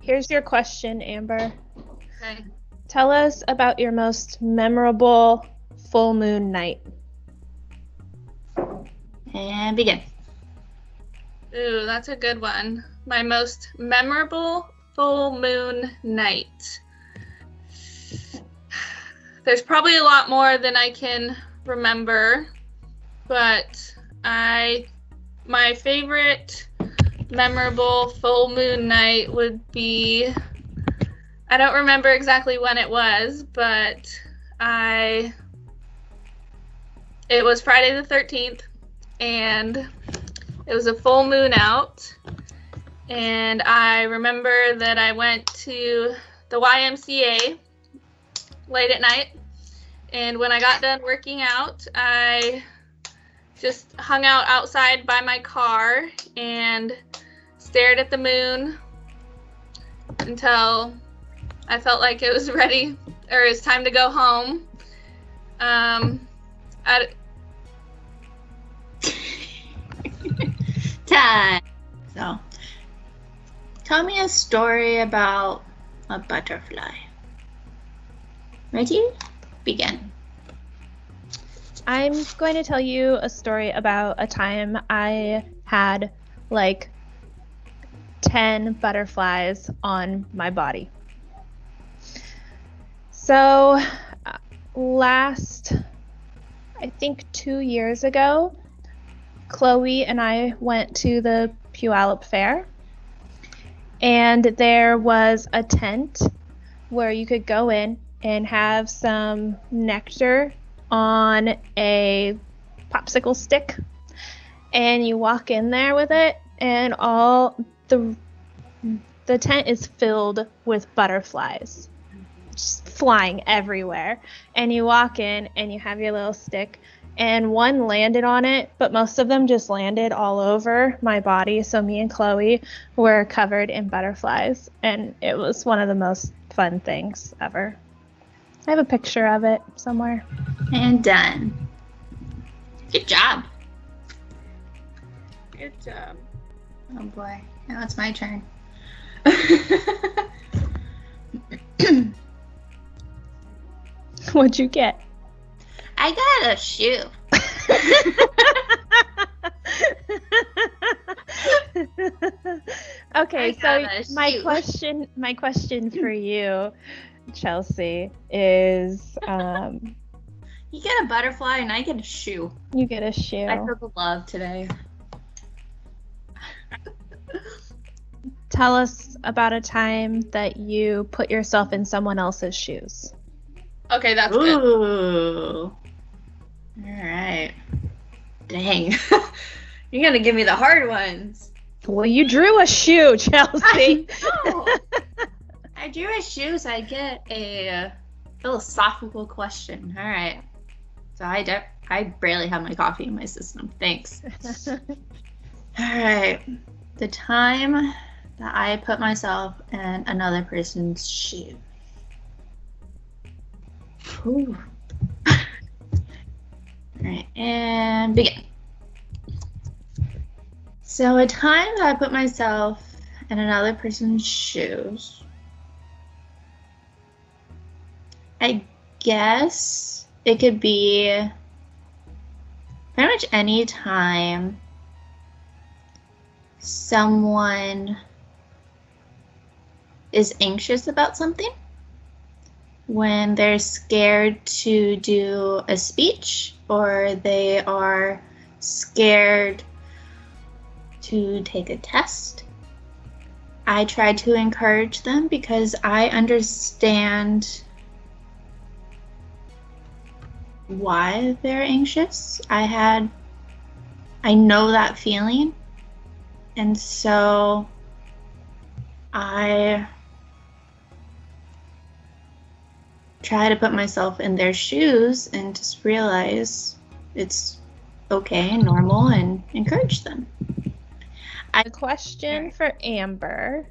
Here's your question, Amber. Okay. Tell us about your most memorable full moon night. And begin. Ooh, that's a good one. My most memorable full moon night. There's probably a lot more than I can remember, but my favorite memorable full moon night would be, I don't remember exactly when it was, but it was Friday the 13th, and it was a full moon out, and I remember that I went to the YMCA late at night, and when I got done working out, I just hung out outside by my car and stared at the moon until I felt like it was ready, or it was time to go home. Time. So, tell me a story about a butterfly. Ready? Begin. I'm going to tell you a story about a time I had like 10 butterflies on my body. So, last, I think 2 years ago, Chloe and I went to the Puyallup Fair, and there was a tent where you could go in and have some nectar on a popsicle stick, and you walk in there with it, and all the tent is filled with butterflies just flying everywhere, and you walk in and you have your little stick, and one landed on it, but most of them just landed all over my body, so me and Chloe were covered in butterflies, and it was one of the most fun things ever. I have a picture of it somewhere. And done. Good job. Good job. Oh boy, now it's my turn. What'd you get? I got a shoe. Okay, I so got a my shoe. question for you, Chelsea, is You get a butterfly and I get a shoe. you get a shoe. I feel the love today. Tell us about a time that you put yourself in someone else's shoes. Okay, that's good. Ooh. Alright. Dang. You're gonna give me the hard ones. Well, you drew a shoe, Chelsea. I know. I drew a shoe, so I get a philosophical question. Alright. So I barely have my coffee in my system. Thanks. Alright. The time that I put myself in another person's shoe. Ooh. Alright, and begin. So a time that I put myself in another person's shoes, I guess it could be pretty much any time someone is anxious about something, when they're scared to do a speech, or they are scared to take a test. I try to encourage them because I understand why they're anxious. I know that feeling, and so I try to put myself in their shoes and just realize it's okay and normal and encourage them. The question for Amber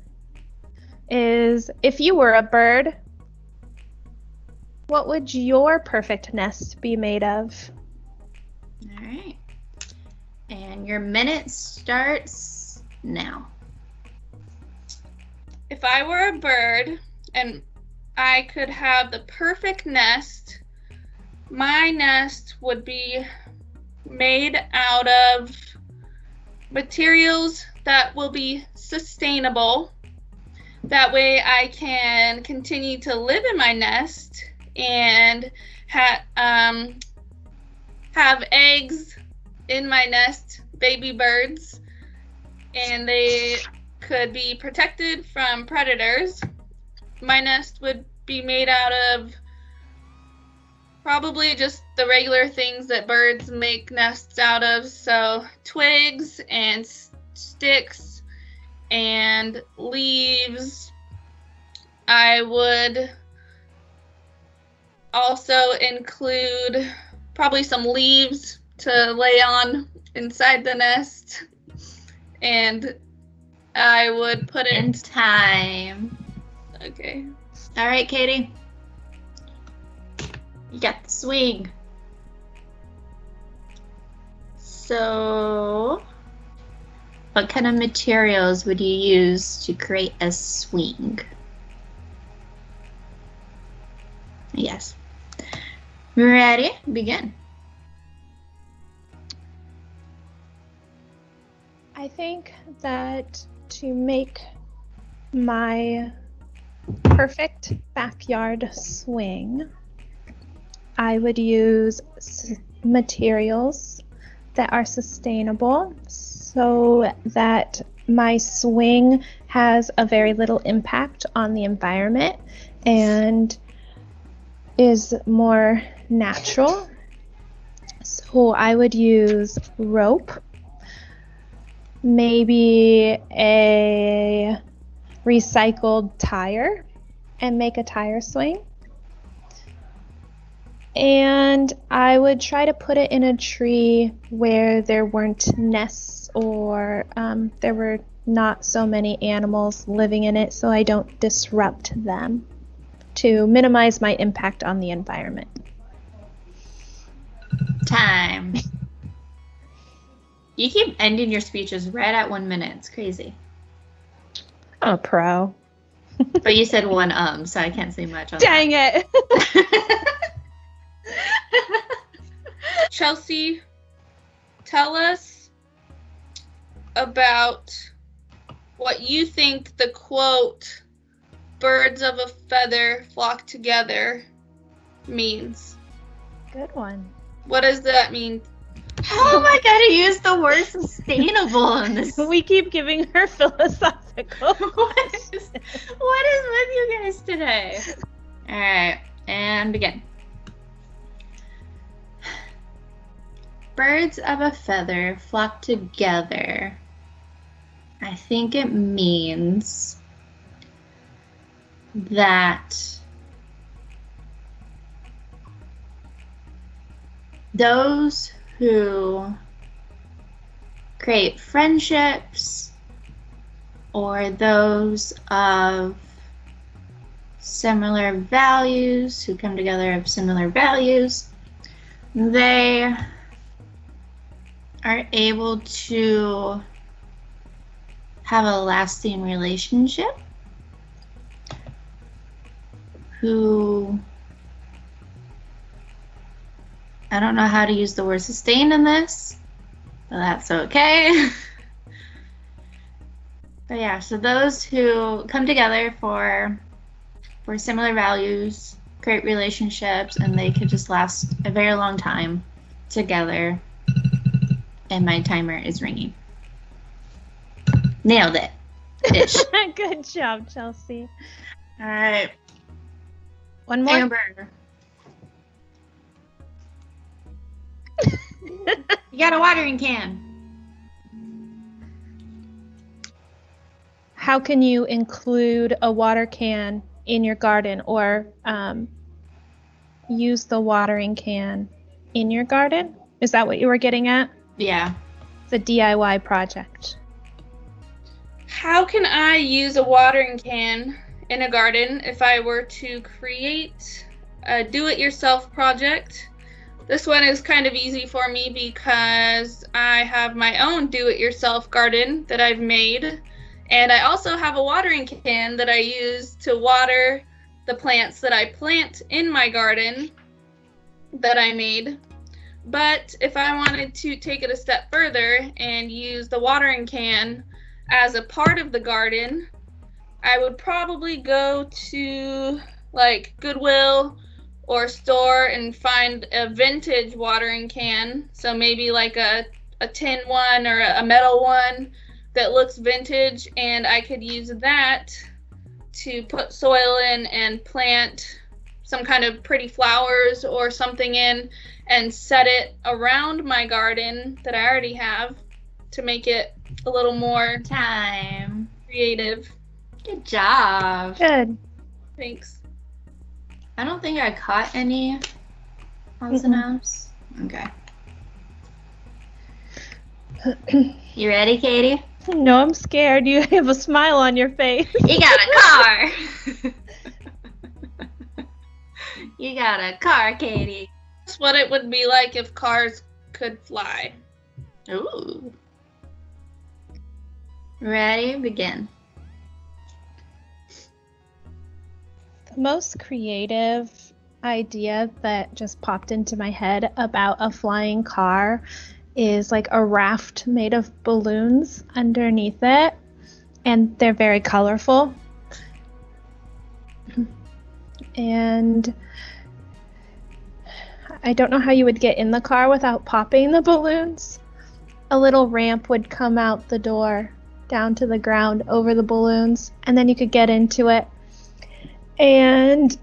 is, if you were a bird, what would your perfect nest be made of? All right. And your minute starts now. if I were a bird and I could have the perfect nest, my nest would be made out of materials that will be sustainable. That way I can continue to live in my nest and have eggs in my nest, baby birds, and they could be protected from predators. My nest would be made out of probably just the regular things that birds make nests out of, so twigs and sticks and leaves. I would also include probably some leaves to lay on inside the nest, and I would put it In time. Okay. All right, Katie. You got the swing. So, what kind of materials would you use to create a swing? Yes. Ready? Begin. I think that to make my perfect backyard swing, I would use materials that are sustainable so that my swing has a very little impact on the environment and is more natural. So I would use rope, maybe a recycled tire, and make a tire swing. And I would try to put it in a tree where there weren't nests or there were not so many animals living in it, so I don't disrupt them, to minimize my impact on the environment. Time. You keep ending your speeches right at 1 minute. It's crazy. I'm a pro. But you said one so I can't say much on Dang it. that. Chelsea, tell us about what you think the quote, "birds of a feather flock together," means. Good one. What does that mean? How am I going to use the word sustainable in this? We keep giving her philosophical. What is with you guys today? All right, and begin. Birds of a feather flock together. I think it means that those who create friendships or those of similar values, who come together of similar values, they are able to have a lasting relationship, who, I don't know how to use the word sustain in this, but that's okay. But yeah, so those who come together for similar values, create relationships, and they could just last a very long time together. And my timer is ringing. Nailed it. Ish. Good job, Chelsea. All right. One more. Amber. You got a watering can. How can you include a water can in your garden, or use the watering can in your garden? Is that what you were getting at? Yeah. It's a DIY project. How can I use a watering can in a garden if I were to create a do-it-yourself project? This one is kind of easy for me because I have my own do-it-yourself garden that I've made, And I also have a watering can that I use to water the plants that I plant in my garden that I made. But if I wanted to take it a step further and use the watering can as a part of the garden, I would probably go to like Goodwill or store and find a vintage watering can. So maybe like a tin one or a metal one that looks vintage, and I could use that to put soil in and plant some kind of pretty flowers or something in and set it around my garden that I already have to make it a little more Time. creative. Good job. Good. Thanks. I don't think I caught any ons and outs. Okay. You ready, Katie? No, I'm scared. You have a smile on your face. You got a car. You got a car, Katie. That's what it would be like if cars could fly. Ooh. Ready? Begin. The most creative idea that just popped into my head about a flying car is like a raft made of balloons underneath it, and they're very colorful. And I don't know how you would get in the car without popping the balloons. A little ramp would come out the door down to the ground over the balloons, and then you could get into it. And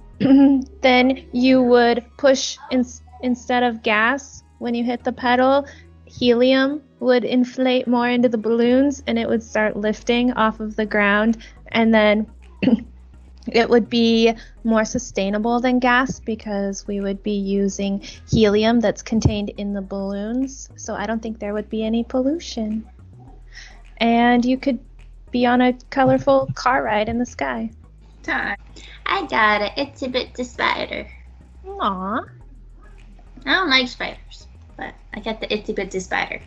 then you would push instead of gas when you hit the pedal, helium would inflate more into the balloons, and it would start lifting off of the ground, and then it would be more sustainable than gas because we would be using helium that's contained in the balloons. So I don't think there would be any pollution. And you could be on a colorful car ride in the sky. Time. I got it. It's a bit the spider. Aw. I don't like spiders, but I got the itsy bitsy spider.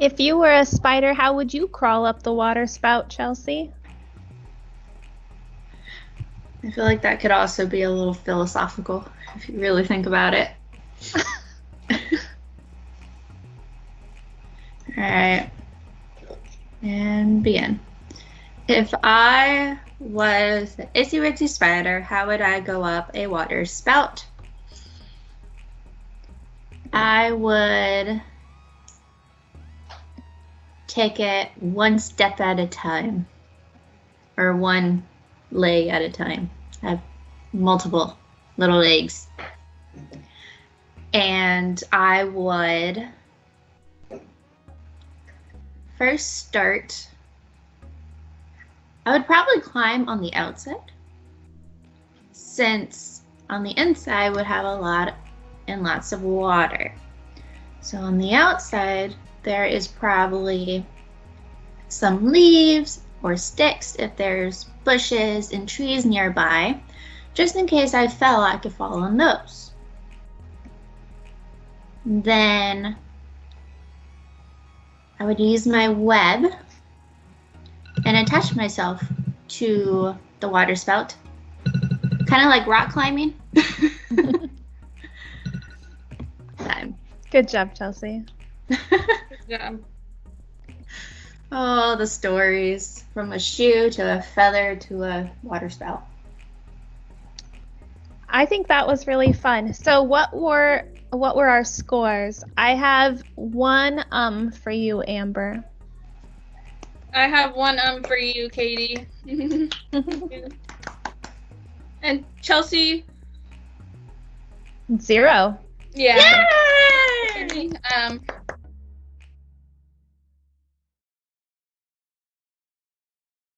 If you were a spider, how would you crawl up the water spout, Chelsea? I feel like that could also be a little philosophical if you really think about it. Alright. And begin. If I was the itsy bitsy spider, how would I go up a water spout? I would take it one step at a time, or one leg at a time. I have multiple little legs. And I would first start, I would probably climb on the outside, since on the inside would have a lot and lots of water. So on the outside, there is probably some leaves or sticks if there's bushes and trees nearby. Just in case I fell, I could fall on those. Then I would use my web and attach myself to the water spout, kind of like rock climbing. Time. Good job, Chelsea. Good job. Oh, the stories, from a shoe to a feather to a water spout. I think that was really fun. So what were our scores? I have one for you, Amber. I have one for you, Katie. And Chelsea. 0. Yeah. Yay!